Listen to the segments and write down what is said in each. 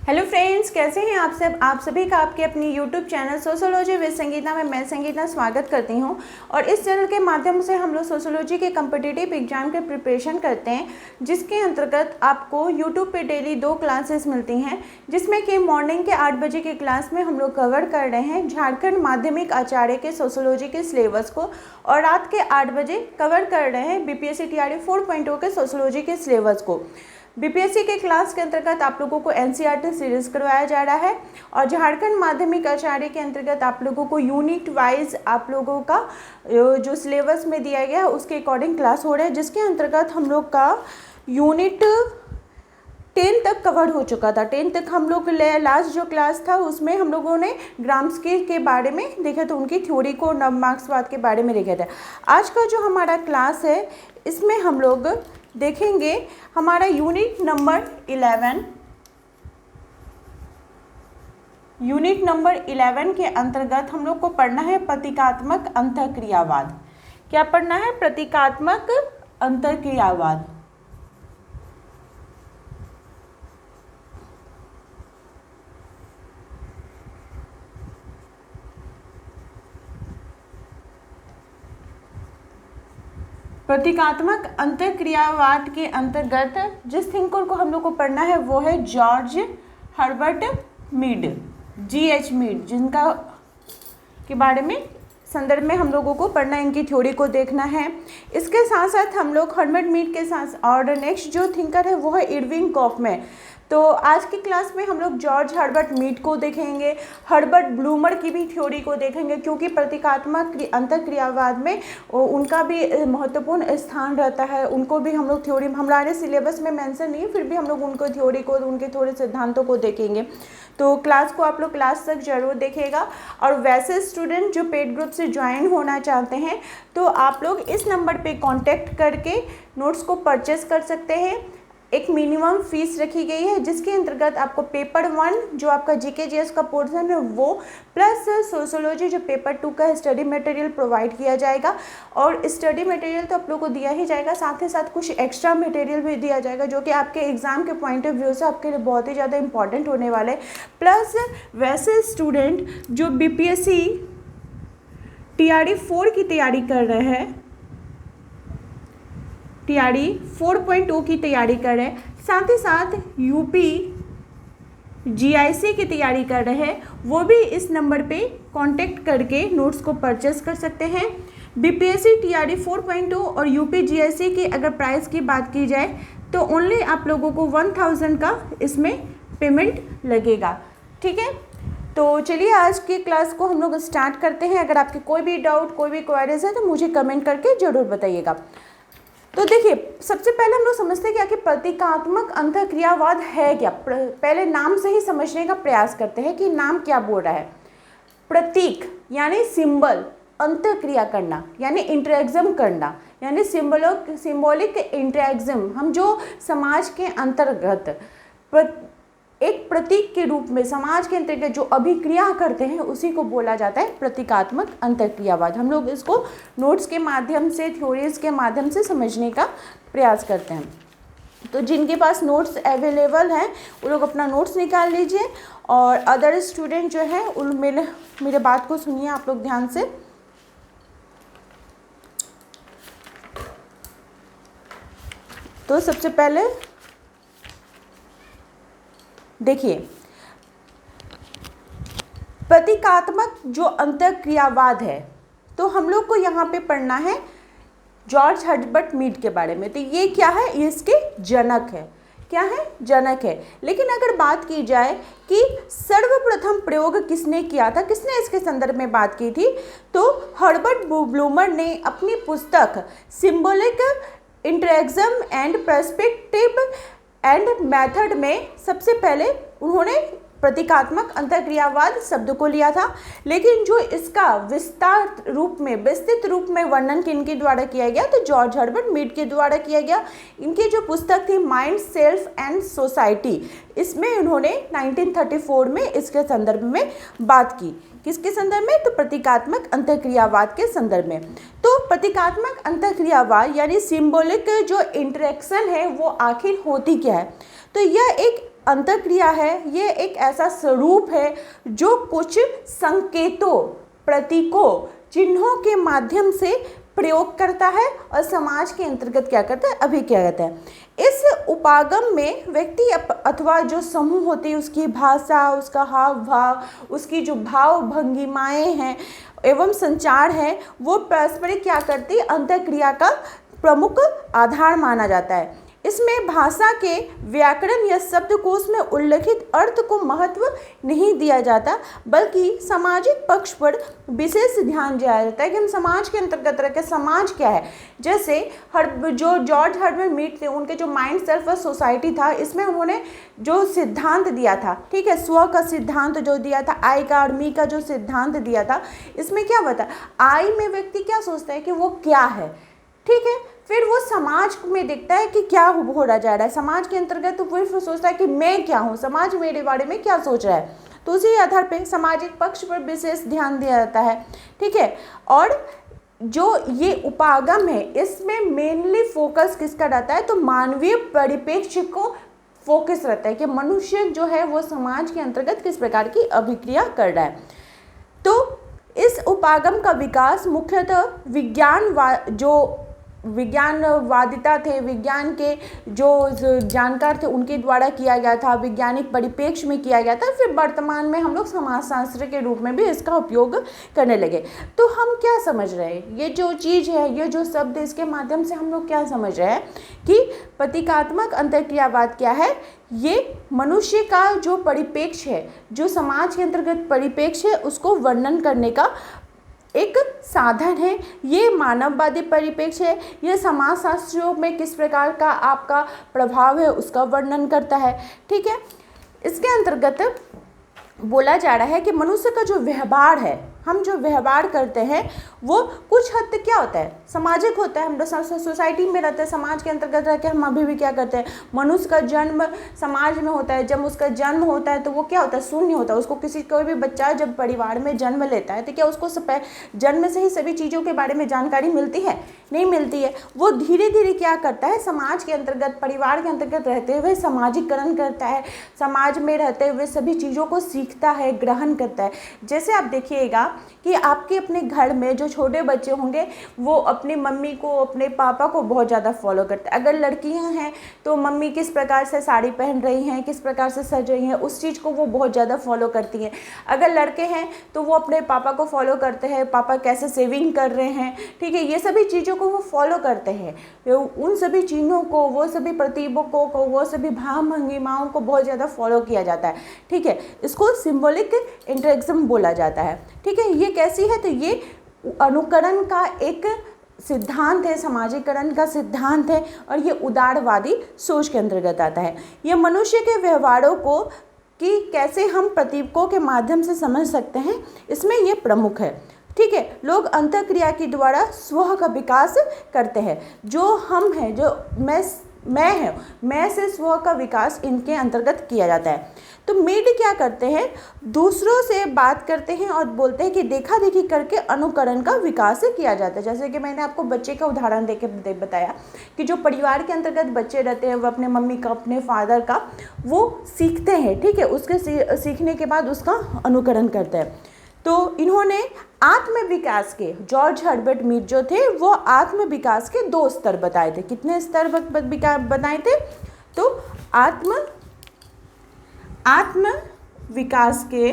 Hello friends, कैसे हैं आप सब। आप सभी का आपके अपनी YouTube channel sociology with Sangeeta में मैं संगीता स्वागत करती हूं। और इस चैनल के माध्यम से हम लोग सोशियोलॉजी के कम्पिटिटिव एग्जाम के प्रिपरेशन करते हैं, जिसके अंतर्गत आपको यूट्यूब पे डेली 2 क्लासेस मिलती हैं, जिसमें कि मॉर्निंग के 8 बजे की क्लास में हम लोग कवर कर रहे हैं झारखंड माध्यमिक आचार्य के सोशियोलॉजी के सिलेबस को, और रात के 8 बजे कवर कर रहे हैं बीपीएससी टीआरई 4.0 के सोशियोलॉजी के सिलेबस को। बीपीएससी के क्लास के अंतर्गत आप लोगों को एनसीईआरटी सीरीज करवाया जा रहा है, और झारखंड माध्यमिक आचार्य के अंतर्गत आप लोगों को यूनिट वाइज आप लोगों का जो सिलेबस में दिया गया है उसके अकॉर्डिंग क्लास हो रहा है, जिसके अंतर्गत हम लोग का यूनिट 10 तक कवर हो चुका था। 10 तक हम लोग लास्ट जो क्लास था उसमें हम लोगों ने ग्राम्स्की के बारे में देखा, तो उनकी थ्योरी को नवमार्क्सवाद के बारे में देखा था। आज का जो हमारा क्लास है इसमें हम लोग देखेंगे हमारा यूनिट नंबर 11 के अंतर्गत हम लोग को पढ़ना है प्रतीकात्मक अंतःक्रियावाद। क्या पढ़ना है? प्रतीकात्मक अंतःक्रियावाद। प्रतीकात्मक अंतःक्रियावाद के अंतर्गत जिस थिंकर को हम लोग को पढ़ना है वो है George Herbert Mead, GH Mead, जिनका के बारे में संदर्भ में हम लोगों को पढ़ना है, इनकी थ्योरी को देखना है। इसके साथ साथ हम लोग हर्बर्ट मीड के साथ और नेक्स्ट जो थिंकर है वो है इरविंग कॉफमैन। तो आज की क्लास में हम लोग जॉर्ज हर्बर्ट मीड को देखेंगे, हर्बर्ट ब्लूमर की भी थ्योरी को देखेंगे, क्योंकि प्रतीकात्मक अंतःक्रियावाद में उनका भी महत्वपूर्ण स्थान रहता है। उनको भी हम लोग थ्योरी, हमारे सिलेबस में मेंशन नहीं है, फिर भी हम लोग उनको थ्योरी को, उनके थोड़े सिद्धांतों को देखेंगे। तो क्लास को आप लोग क्लास तक जरूर देखिएगा। और वैसे स्टूडेंट जो पेड ग्रुप से ज्वाइन होना चाहते हैं तो आप लोग इस नंबर पे कांटेक्ट करके नोट्स को परचेस कर सकते हैं। एक मिनिमम फीस रखी गई है, जिसके अंतर्गत आपको पेपर 1 जो आपका जीके जीएस का पोर्शन है वो प्लस सोशियोलॉजी जो पेपर 2 का स्टडी मटेरियल प्रोवाइड किया जाएगा। और स्टडी मटेरियल तो आप लोगों को दिया ही जाएगा, साथ ही साथ कुछ एक्स्ट्रा मटेरियल भी दिया जाएगा जो कि आपके एग्जाम के पॉइंट ऑफ व्यू से आपके लिए बहुत ही ज़्यादा इंपॉर्टेंट होने वाला है। प्लस वैसे स्टूडेंट जो बीपीएससी टीआरई 4 की तैयारी कर रहे हैं, टीआरई 4.0 की तैयारी कर रहे हैं, साथ ही साथ यूपी जीआईसी की तैयारी कर रहे हैं, वो भी इस नंबर पे कांटेक्ट करके नोट्स को परचेस कर सकते हैं। बीपीएससी टीआरई 4.0 और यूपी जीआईसी की अगर प्राइस की बात की जाए तो ओनली आप लोगों को 1000 का इसमें पेमेंट लगेगा। ठीक है, तो चलिए आज की क्लास को हम लोग स्टार्ट करते हैं। अगर आपके कोई भी डाउट, कोई भी क्वेरीज है तो मुझे कमेंट करके जरूर बताइएगा। तो देखिए, सबसे पहले हम लोग समझते हैं क्या कि प्रतीकात्मक अंतःक्रियावाद है क्या। पहले नाम से ही समझने का प्रयास करते हैं कि नाम क्या बोल रहा है। प्रतीक यानी सिंबल, अंतःक्रिया करना यानी इंटरेक्शन करना, यानी सिंबॉलिक इंटरेक्शन। हम जो समाज के अंतर्गत एक प्रतीक के रूप में समाज के अंतर्गत जो अभिक्रिया करते हैं उसी को बोला जाता है प्रतीकात्मक अंतःक्रियावाद। हम लोग इसको नोट्स के माध्यम से, थ्योरीज के माध्यम से समझने का प्रयास करते हैं। तो जिनके पास नोट्स अवेलेबल हैं वो लोग अपना नोट्स निकाल लीजिए, और अदर स्टूडेंट जो है उन मेरे बात को सुनिए आप लोग ध्यान से। तो सबसे पहले देखिए, प्रतीकात्मक जो अंतःक्रियावाद है तो हम लोग को यहाँ पे पढ़ना है जॉर्ज हर्बर्ट मीड के बारे में। तो ये क्या है? ये इसके जनक है। क्या है? जनक है। लेकिन अगर बात की जाए कि सर्वप्रथम प्रयोग किसने किया था, किसने इसके संदर्भ में बात की थी, तो हर्बर्ट ब्लूमर ने अपनी पुस्तक symbolic interaction and perspective and method में सबसे पहले उन्होंने प्रतीकात्मक अंतःक्रियावाद शब्द को लिया था। लेकिन जो इसका विस्तृत रूप में वर्णन किनके द्वारा किया गया, तो जॉर्ज हर्बर्ट मीड के द्वारा किया गया। इनकी जो पुस्तक थी माइंड, सेल्फ एंड सोसाइटी, इसमें उन्होंने 1934 में इसके संदर्भ में बात की। किसके संदर्भ में? तो प्रतीकात्मक अंतःक्रियावाद के संदर्भ में। तो प्रतीकात्मक अंतःक्रियावाद यानी सिंबॉलिक जो इंटरेक्शन है वो आखिर होती क्या है? तो यह एक अंतःक्रिया है ये एक ऐसा स्वरूप है जो कुछ संकेतों, प्रतीकों, चिन्हों के माध्यम से प्रयोग करता है और समाज के अंतर्गत क्या करता है, अभिक्रिया करता है। इस उपागम में व्यक्ति अथवा जो समूह होती है उसकी भाषा, उसका हाव भाव, उसकी जो भाव भंगिमाएँ हैं एवं संचार है वो पारस्परिक क्या करती है, अंतःक्रिया का प्रमुख आधार माना जाता है। इसमें भाषा के व्याकरण या शब्दकोश में उल्लिखित अर्थ को महत्व नहीं दिया जाता, बल्कि सामाजिक पक्ष पर विशेष ध्यान दिया जाता है कि हम समाज के अंतर्गत रह के समाज क्या है। जैसे जो जॉर्ज हर्बर्ट मीड थे, उनके जो माइंड सेल्फ और सोसाइटी था, इसमें उन्होंने जो सिद्धांत दिया था, ठीक है, स्व का सिद्धांत जो दिया था, आई का और मी का जो सिद्धांत दिया था, इसमें क्या बता, आई में व्यक्ति क्या सोचता है कि वो क्या है, ठीक है, फिर वो समाज में देखता है कि क्या हो रहा जा रहा है, समाज के अंतर्गत तो फिर सोचता है कि मैं क्या हूँ, समाज मेरे बारे में क्या सोच रहा है, तो उसी आधार पे सामाजिक पक्ष पर विशेष ध्यान दिया जाता है, ठीक है। और जो ये उपागम है इसमें मेनली फोकस किसका रहता है, तो मानवीय परिप्रेक्ष्य को फोकस रहता है कि मनुष्य जो है वो समाज के अंतर्गत किस प्रकार की अभिक्रिया कर रहा है। तो इस उपागम का विकास मुख्यतः विज्ञानवादिता थे, विज्ञान के जो जानकार थे उनके द्वारा किया गया था, वैज्ञानिक परिप्रेक्ष्य में किया गया था। फिर वर्तमान में हम लोग समाजशास्त्र के रूप में भी इसका उपयोग करने लगे। तो हम क्या समझ रहे हैं, ये जो चीज़ है, ये जो शब्द है, इसके माध्यम से हम लोग क्या समझ रहे हैं कि प्रतीकात्मक अंतःक्रियावाद क्या है, ये मनुष्य का जो परिप्रेक्ष्य है, जो समाज के अंतर्गत परिप्रेक्ष्य है, उसको वर्णन करने का एक साधन है। ये मानववादी परिप्रेक्ष्य है, ये समाजशास्त्रियों में किस प्रकार का आपका प्रभाव है उसका वर्णन करता है, ठीक है। इसके अंतर्गत बोला जा रहा है कि मनुष्य का जो व्यवहार है, हम जो व्यवहार करते हैं वो कुछ हद तक क्या होता है, सामाजिक होता है। हम लोग सोसाइटी में रहते हैं, समाज के अंतर्गत रह के हम अभी भी क्या करते हैं, मनुष्य का जन्म समाज में होता है। जब उसका जन्म होता है तो वो क्या होता है, शून्य होता है। उसको कोई भी बच्चा जब परिवार में जन्म लेता है तो क्या उसको जन्म से ही सभी चीज़ों के बारे में जानकारी मिलती है, नहीं मिलती है। वो धीरे धीरे क्या करता है, समाज के अंतर्गत, परिवार के अंतर्गत रहते हुए सामाजिकरण करता है, समाज में रहते हुए सभी चीज़ों को सीखता है, ग्रहण करता है। जैसे आप देखिएगा कि आपके अपने घर में जो छोटे बच्चे होंगे वो अपनी मम्मी को, अपने पापा को बहुत ज़्यादा फॉलो करते हैं। अगर लड़कियां हैं तो मम्मी किस प्रकार से साड़ी पहन रही हैं, किस प्रकार से सज रही हैं, उस चीज़ को वो बहुत ज़्यादा फॉलो करती हैं। अगर लड़के हैं तो वो अपने पापा को फॉलो करते हैं, पापा कैसे सेविंग कर रहे हैं, ठीक है, ये सभी चीज़ों को वो फॉलो करते हैं। उन सभी चीज़ों को, वो सभी प्रतीकों को, वो सभी भाव भंगिमाओं को बहुत ज़्यादा फॉलो किया जाता है, ठीक है। इसको सिंबॉलिक इंटरेक्शन बोला जाता है, ठीक है। ये कैसी है, तो ये अनुकरण का एक सिद्धांत है, समाजीकरण का सिद्धांत है, और ये उदारवादी सोच के अंतर्गत आता है। ये मनुष्य के व्यवहारों को कि कैसे हम प्रतीकों के माध्यम से समझ सकते हैं, इसमें ये प्रमुख है, ठीक है। लोग अंतःक्रिया के द्वारा स्व का विकास करते हैं। जो हम हैं, जो मैं है, मैं से स्व का विकास इनके अंतर्गत किया जाता है। तो मीड क्या करते हैं, दूसरों से बात करते हैं और बोलते हैं कि देखा देखी करके अनुकरण का विकास किया जाता है। जैसे कि मैंने आपको बच्चे का उदाहरण देके बताया कि जो परिवार के अंतर्गत बच्चे रहते हैं वो अपने मम्मी का, अपने फादर का वो सीखते हैं, ठीक है। उसके सीखने के बाद उसका अनुकरण करते हैं। तो इन्होंने आत्म विकास के, जॉर्ज हर्बर्ट मीड जो थे वो आत्म विकास के 2 स्तर बताए थे। कितने स्तर बताए थे, तो आत्म विकास के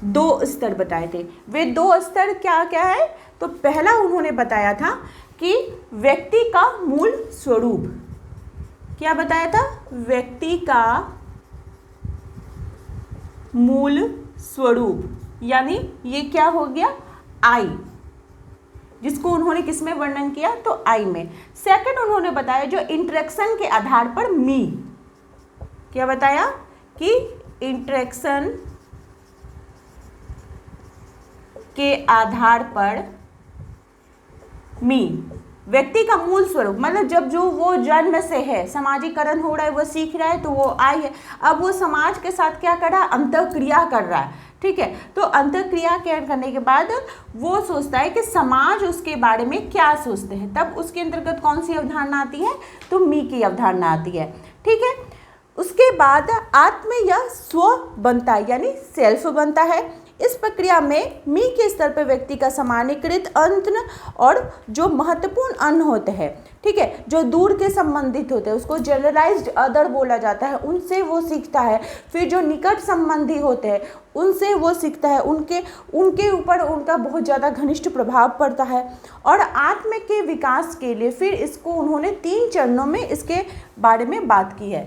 2 स्तर बताए थे। वे 2 स्तर क्या क्या है, तो पहला उन्होंने बताया था कि व्यक्ति का मूल स्वरूप, क्या बताया था, व्यक्ति का मूल स्वरूप, यानी ये क्या हो गया, आई, जिसको उन्होंने किस में वर्णन किया, तो आई में। सेकंड उन्होंने बताया जो इंटरेक्शन के आधार पर मी, क्या बताया कि इंटरेक्शन के आधार पर मी, व्यक्ति का मूल स्वरूप, मतलब जब जो वो जन्म से है, सामाजिकरण हो रहा है, वो सीख रहा है, तो वो आई है। अब वो समाज के साथ क्या कर रहा है, अंतःक्रिया कर रहा है, ठीक है। तो अंतःक्रिया करने के बाद वो सोचता है कि समाज उसके बारे में क्या सोचते हैं, तब उसके अंतर्गत कौन सी अवधारणा आती है, तो मी की अवधारणा आती है। ठीक है। उसके बाद आत्म या स्व बनता है, यानी सेल्फ बनता है। इस प्रक्रिया में मी के स्तर पर व्यक्ति का सामान्यीकृत अंत और जो महत्वपूर्ण अन्य होते हैं, ठीक है, जो दूर के संबंधित होते हैं उसको जनरलाइज्ड अदर बोला जाता है, उनसे वो सीखता है। फिर जो निकट संबंधी होते हैं उनसे वो सीखता है, उनके ऊपर उनका बहुत ज़्यादा घनिष्ठ प्रभाव पड़ता है। और आत्म के विकास के लिए फिर इसको उन्होंने 3 चरणों में इसके बारे में बात की है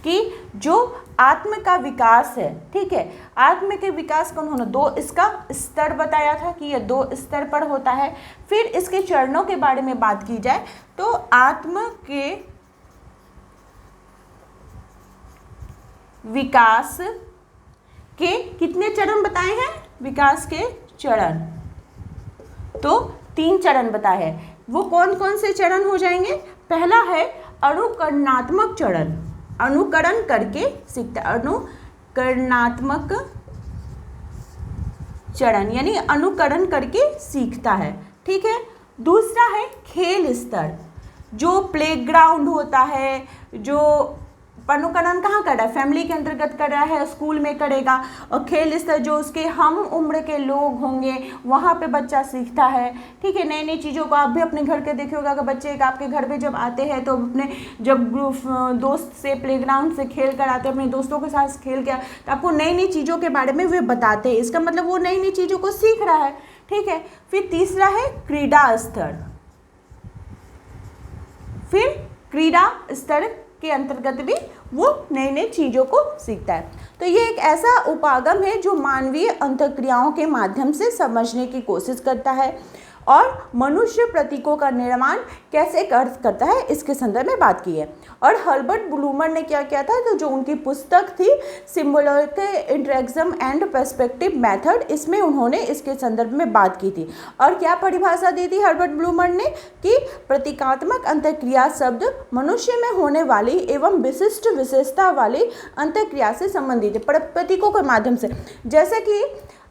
कि जो आत्म का विकास है, ठीक है, आत्म के विकास का उन्होंने 2 इसका स्तर बताया था कि यह 2 स्तर पर होता है। फिर इसके चरणों के बारे में बात की जाए तो आत्म के विकास के कितने चरण बताए हैं, विकास के चरण तो 3 चरण बताए हैं। वो कौन कौन से चरण हो जाएंगे, पहला है अनुकरणात्मक चरण, अनुकरण करके सीखता है, अनुकरणात्मक चरण यानी अनुकरण करके सीखता है। ठीक है। दूसरा है खेल स्तर, जो प्लेग्राउंड होता है, जो अनुकरण कहाँ कर रहा है, फैमिली के अंतर्गत कर रहा है, स्कूल में करेगा। और खेल स्तर जो उसके हम उम्र के लोग होंगे वहाँ पे बच्चा सीखता है। ठीक है। नई नई चीज़ों को आप भी अपने घर के देखिएगा, अगर बच्चे आपके घर पे जब आते हैं तो अपने जब दोस्त से प्लेग्राउंड से खेल कर आते हैं, अपने दोस्तों के साथ खेल कर, तो आपको नई नई चीज़ों के बारे में वे बताते हैं, इसका मतलब वो नई नई चीज़ों को सीख रहा है। ठीक है। फिर तीसरा है क्रीड़ा स्तर, फिर क्रीड़ा स्तर के अंतर्गत भी वो नई नई चीज़ों को सीखता है। तो ये एक ऐसा उपागम है जो मानवीय अंतःक्रियाओं के माध्यम से समझने की कोशिश करता है और मनुष्य प्रतीकों का निर्माण कैसे करता है इसके संदर्भ में बात की है। और हर्बर्ट ब्लूमर ने क्या किया था, तो जो उनकी पुस्तक थी symbolic interaction and perspective method, इसमें उन्होंने इसके संदर्भ में बात की थी। और क्या परिभाषा दी थी हर्बर्ट ब्लूमर ने कि प्रतीकात्मक अंतःक्रिया शब्द मनुष्य में होने वाली एवं विशिष्ट विशेषता वाली अंतःक्रिया से संबंधित है, प्रतीकों के माध्यम से। जैसे कि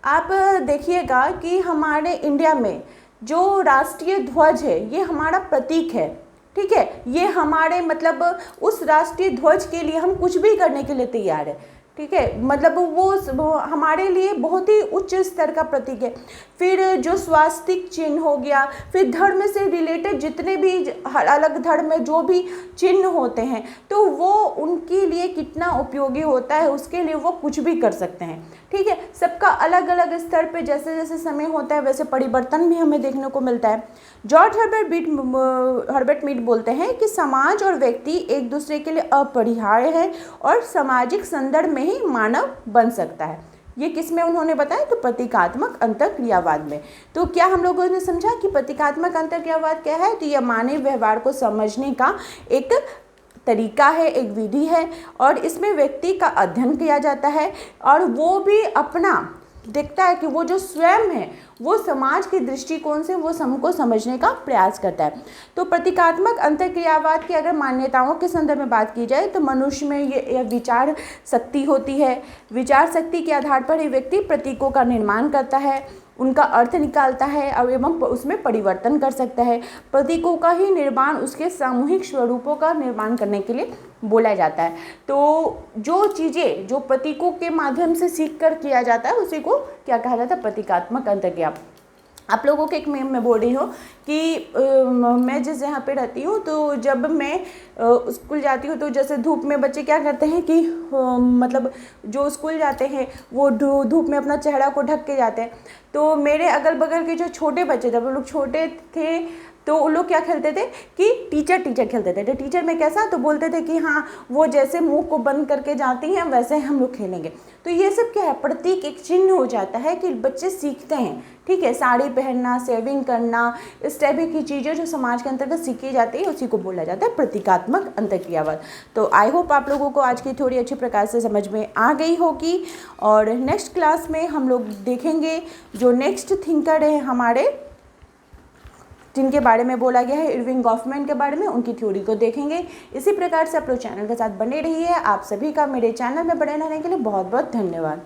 आप देखिएगा कि हमारे इंडिया में जो राष्ट्रीय ध्वज है ये हमारा प्रतीक है। ठीक है। ये हमारे मतलब उस राष्ट्रीय ध्वज के लिए हम कुछ भी करने के लिए तैयार है। ठीक है। मतलब वो हमारे लिए बहुत ही उच्च स्तर का प्रतीक है। फिर जो स्वास्तिक चिन्ह हो गया, फिर धर्म से रिलेटेड जितने भी अलग धर्म में जो भी चिन्ह होते हैं तो वो उनके लिए कितना उपयोगी होता है, उसके लिए वो कुछ भी कर सकते हैं। ठीक है। सबका अलग अलग स्तर पे जैसे जैसे समय होता है वैसे परिवर्तन भी हमें देखने को मिलता है। जॉर्ज हर्बर्ट मीड बोलते हैं कि समाज और व्यक्ति एक दूसरे के लिए अपरिहार्य है और सामाजिक संदर्भ में ही मानव बन सकता है। ये किस में उन्होंने बताया, तो प्रतीकात्मक अंतःक्रियावाद में। तो क्या हम लोगों ने समझा कि प्रतीकात्मक अंतःक्रियावाद क्या है, तो यह मानव व्यवहार को समझने का एक तरीका है, एक विधि है और इसमें व्यक्ति का अध्ययन किया जाता है और वो भी अपना देखता है कि वो जो स्वयं है वो समाज के दृष्टिकोण से वो सबको समझने का प्रयास करता है। तो प्रतीकात्मक अंतःक्रियावाद की अगर मान्यताओं के संदर्भ में बात की जाए तो मनुष्य में ये विचार शक्ति होती है। विचार शक्ति के आधार पर ही व्यक्ति प्रतीकों का निर्माण करता है, उनका अर्थ निकालता है और एवं उसमें परिवर्तन कर सकता है। प्रतीकों का ही निर्माण उसके सामूहिक स्वरूपों का निर्माण करने के लिए बोला जाता है। तो जो चीज़ें जो प्रतीकों के माध्यम से सीख कर किया जाता है उसी को क्या कहा जाता है, प्रतीकात्मक अंतःक्रिया। आप लोगों के एक मैं बोल रही हूँ कि मैं जिस जहाँ पे रहती हूँ तो जब मैं स्कूल जाती हूँ तो जैसे धूप में बच्चे क्या करते हैं कि मतलब जो स्कूल जाते हैं वो धूप में अपना चेहरा को ढक के जाते हैं। तो मेरे अगल बगल के जो छोटे बच्चे जब वो लोग छोटे थे तो वो लोग क्या खेलते थे कि टीचर खेलते थे। तो टीचर में कैसा, तो बोलते थे कि हाँ वो जैसे मुंह को बंद करके जाती हैं वैसे हम लोग खेलेंगे। तो ये सब क्या है, प्रतीक एक चिन्ह हो जाता है कि बच्चे सीखते हैं। ठीक है। साड़ी पहनना, सेविंग करना, इस टाइप की चीज़ें जो समाज के अंतर्गत सीखी जाती है उसी को बोला जाता है प्रतीकात्मक अंतःक्रियावाद। तो आई होप आप लोगों को आज की थोड़ी अच्छी प्रकार से समझ में आ गई होगी और नेक्स्ट क्लास में हम लोग देखेंगे जो नेक्स्ट थिंकर है हमारे जिनके बारे में बोला गया है इरविंग गॉफमैन के बारे में, उनकी थ्योरी को देखेंगे। इसी प्रकार से आप लोग चैनल के साथ बने रहिए। आप सभी का मेरे चैनल में बने रहने के लिए बहुत बहुत धन्यवाद।